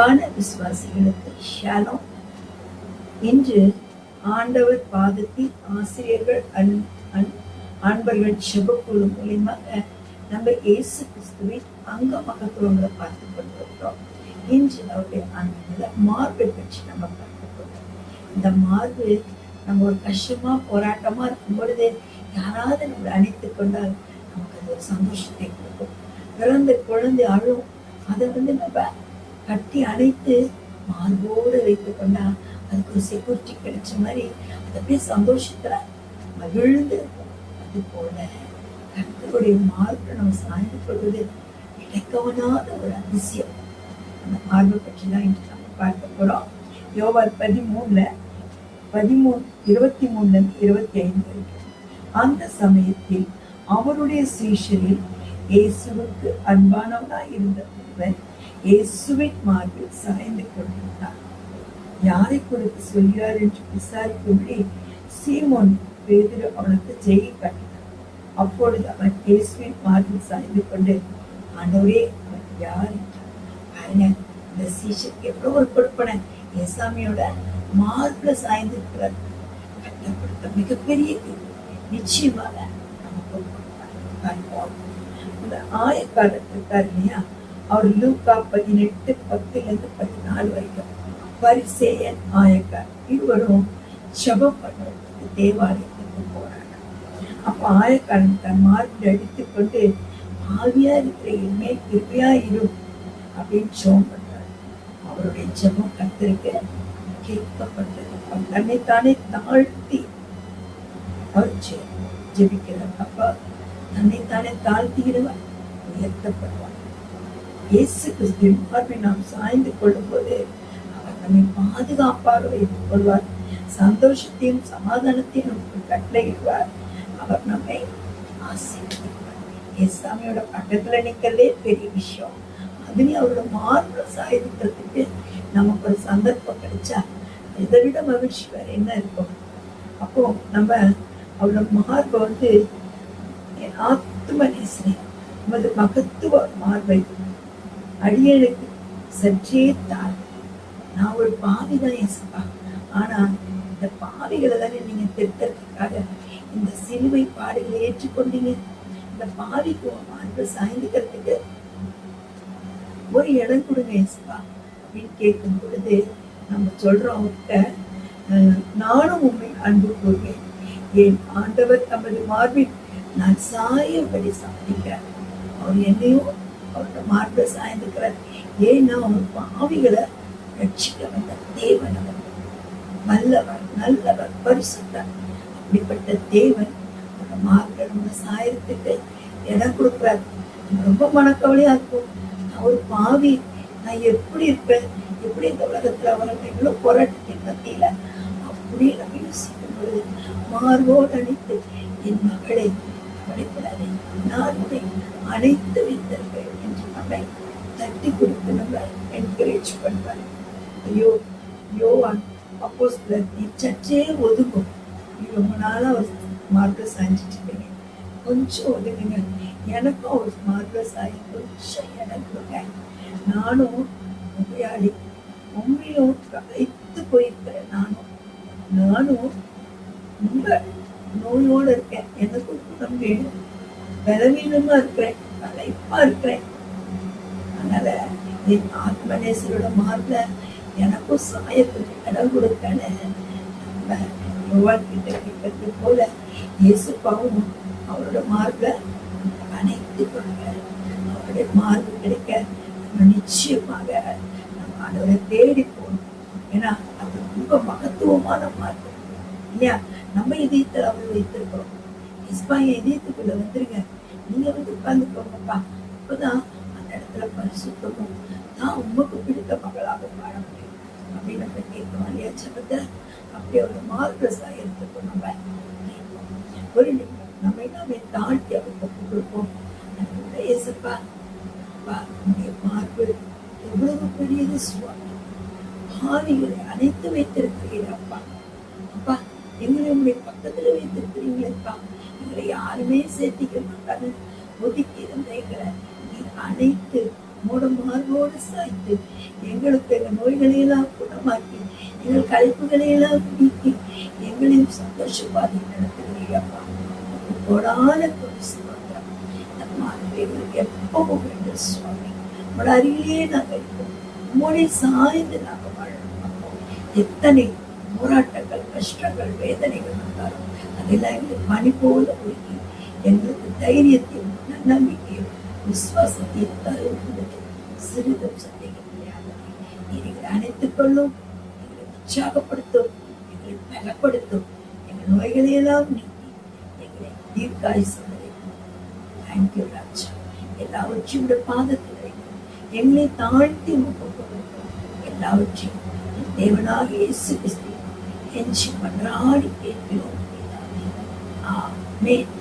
அன்பான விசுவாசிகளுக்கு ஷாலோம். இன்று ஆண்டவர் பாதத்தில் ஆசிரியர்கள் அன்பர்கள் செபக்குழு மூலியமாக நம்ம இயேசு கிறிஸ்துவின் அங்க மகத்துவங்களை பார்த்து கொண்டிருக்கிறோம். இன்று அவருடைய அந்த மார்பை பற்றி நம்ம பார்த்துக்கொள்றோம். இந்த மார்பு நம்ம ஒரு கஷ்டமா போராட்டமா இருக்கும் பொழுது யாராவது நம்மளை அணைத்து கொண்டால் நமக்கு அது ஒரு சந்தோஷத்தை கொடுக்கும். பிறந்த குழந்தை அழும், அதை நம்ம கட்டி அணைத்து மார்போடு வைத்துக் கொண்டா அதுக்கு ஒரு செக்யூரிட்டி கிடைச்ச மாதிரி அது அப்படியே சந்தோஷத்துல மகிழ்ந்து இருக்கும். அது போல கர்த்தருடைய மார்பை நம்ம சாய்ந்து கொள்வது இடைக்கவனாத ஒரு அதிசயம். அந்த மார்பை பற்றி தான் இன்று நம்ம பார்க்க போறோம். யோவான் 13:23-25 வரைக்கும். அந்த சமயத்தில் அவருடைய சீஷரில் இயேசுவுக்கு அன்பானவனாய் இருந்த ஒருவன் இயேசுவின் மார்பில் சாய்ந்து கொண்டிருந்தார். யாரை குறித்து சொல்கிறார் என்று விசாரிக்கும்படி சீமோன் பேதுரு அவனுக்கு செய்தி காட்டினார். அப்பொழுது அவன் இயேசுவின் மார்பில் சாய்ந்து கொண்டு, ஆண்டவரே, அவன் யார் என்றார். பாருங்க, இந்த சீஷருக்கு எவ்வளவு ஒரு கொடுப்பனை. ஏசாமியோட மார்பில சாய்ந்து இருக்கிறார். கட்டப்படுத்த மிகப்பெரிய நிச்சயமாக நமக்கு பார்ப்போம். இந்த ஆயக்காரர் இருக்கார் இல்லையா, அவர் லூக்கா 18:10-14 வரைக்கும் பரிசேயன் ஆயக்கார் இருவரும் ஜெபம் பண்ணுவதற்கு தேவாலயத்துக்கு போறாங்க. அப்ப ஆயக்காரன் தன் மார்பில் அடித்துக் கொண்டு, ஆவியா இருக்கிற என்மேல் கிருபையா இரும் அப்படின்னு ஜெபம் பண்றாரு. அவருடைய ஜெபம் கர்த்தருக்கு கேட்கப்பட்டது. அவர் தன்னைத்தானே தாழ்த்தி அவர் ஜெபிக்கிறார். அப்ப தன்னைத்தானே தாழ்த்துகிறவர் உயர்த்தப்படுவார். இயேசு கிறிஸ்துவின் மார்பை நாம் சாய்ந்து கொள்ளும் போது அவர் நம்மை பாதுகாப்பாக வைத்துக் கொள்வார். சந்தோஷத்தையும் சமாதானத்தையும் நமக்கு கட்டளையிடுவார். அவர் நம்மை ஆசீர்வதிப்பார். ஏசாமியோட பக்கத்துல நிக்கிறதே பெரிய விஷயம். அதுலயும் அவரோட மார்பை சாய்க்கிறதுக்கு நமக்கு ஒரு சந்தர்ப்பம் கிடைச்சா இதை விட மகிழ்ச்சி வேற என்ன இருக்கும். அப்போ நம்ம அவரோட மார்பை ஆத்ம நேசனை நமது மகத்துவ மார்பை அடியனுக்கு சற்றே தாழ். நான் ஒரு பாவிதான் ஏசப்பா, ஆனா இந்த பாவிகளை தானே நீங்க திருத்தறதுக்காக இந்த சிலுவை பாடுகளை ஏற்றுக்கொண்டீங்க. இந்த பாவிக்கு மார்பை சாய்ந்துக்கிறதுக்கு ஒரு இடம் கொடுங்க ஏசப்பா அப்படின்னு கேட்கும் பொழுது நம்ம சொல்றோம், நானும் உண்மை அன்பு கூறுவேன். என் ஆண்டவர் தமது மார்பில் நான் சாயபடி சாதிக்கிறார். அவர் என்னையும் அவரோட மார்பை சாய்ந்துக்கிறார். ஏன்னா அவர் பாவிகளை ரட்சிக்க வந்த தேவன். அவர் வல்லவர், நல்லவர், பரிசுத்தர். அப்படிப்பட்ட தேவன் அவரோட மார்பை நம்ம சாயத்துக்கு இடம் கொடுக்கிறார். ரொம்ப மனக்கவலையா இருக்கும். நான் ஒரு பாவி, நான் எப்படி இருப்பேன், எப்படி இந்த உலகத்துல அவர்கள் எவ்வளவு போராட்டத்தின் மத்தியில அப்படி நம்ம யோசிக்கும் பொழுது மார்போடு அணைத்து, என் மகளை கவலைப்படாதே, நான் உன்னை அணைத்து வைத்திருப்பேன் என்று நம்மை தட்டி கொடுத்து நம்ம என்கரேஜ் பண்ணுவார். ஐயோ, யோவான் அப்போஸ்தலர், நீ சற்றே ஒதுங்கும். நீ ரொம்ப நாளா ஒரு மார்பை சாய்ஞ்சிட்டு இருக்கீங்க, கொஞ்சம் ஒதுங்குங்க. எனக்கும் ஒரு மார்பை சாய் கொஞ்சம் எனக்கு. நானும் நோயாளி, உண்மையும் களைத்து போயிருக்கிறேன். நானும் ரொம்ப நோயோடு இருக்கேன். எனக்கும் குணம் வேணும். பலவீனமா இருக்கிறேன், களைப்பா இருக்கிறேன். அதனால என் ஆத்மநேசரோட மார்புல எனக்கும் சாயத்துக்கு இடம் கொடுக்கன்னு நம்ம யோவான் கிட்ட கேட்கறது போல இயேசுப்பாவும் அவரோட மார்புல அனைத்து கொடுக்க, அவருடைய மார்பு கிடைக்க நம்ம நிச்சயமாக நம்ம அவரை தேடி போகணும். ஏன்னா அது ரொம்ப மகத்துவமான மார்பு இல்லையா. நம்ம இதயத்தில் அவர் வைத்திருக்கிறோம். என் இதயத்துக்குள்ள வந்துருங்க, நீங்க உட்கார்ந்துக்கோங்கப்பா. அப்பதான் அந்த இடத்துல பரிசுத்தமும் நான் உமக்கு பிடித்த மகளாக வாழ முடியும் அப்படின்னு நம்ம கேட்கணும் இல்லையா. ஜபத்தை அப்படி ஒரு மார்பை சாயத்துக்கும் நம்ம ஒரு நம்ம எல்லாமே தாழ்த்தி அவருக்கு ஒப்பு கொடுப்போம். ஏசப்பா, உன்னுடைய மார்பு எவ்வளவு பெரியது சுவாமி. பாவிகளை அணைத்து வைத்திருக்கிறீர் அப்பா. அப்பா, எங்களை உங்களுடைய பக்கத்துல வைத்திருக்கிறீங்களேப்பா. எங்களை யாருமே சேர்த்திக்க மாட்டாங்க. ஒதுக்கி இருந்த எங்களை நீர் அனைத்து மூட மார்போடு சாய்த்து எங்களுக்கு எங்கள் நோய்களையெல்லாம் குணமாக்கி எங்கள் கழிப்புகளையெல்லாம் நீக்கி எங்களையும் சந்தோஷப்பாதி நடத்துகிறீங்கப்பா. கோடான ஸ்தோத்திரம். நம்ம எங்களுக்கு எப்பவும் வேண்டும் சுவாமி. உங்களோட அருகிலேயே நாங்கள் இருக்கோம். உங்களுடைய சாய்ந்து நாங்கள் வாழணும். எத்தனை போராட்டங்கள், கஷ்டங்கள், வேதனைகள் வந்தாலும் அதெல்லாம் எங்களுக்கு பனி போல ஒழுகி எங்களுக்கு தைரியத்தையும் நம்பிக்கையும் விசுவாசத்தையும் தருவது சிறிதும் சந்தேகம் கிடையாது. எங்களை அணைத்துக் கொள்ளும், எங்களை உற்சாகப்படுத்தும், எங்களை பலப்படுத்தும், எங்கள் நோய்களையெல்லாம் நீக்கி எங்களை தீர்க்காயுசு கிடைக்கும். தேங்க்யூ ராஜா. எல்லாவற்றையும் பாதத்தில் வைக்கும், எங்களை தாழ்த்தி முகப்படுத்தும். எல்லாவற்றையும் தேவனாக இயேசு கிறிஸ்து எஞ்சி மன்றாடி கேட்கிறோம். ஆமென்.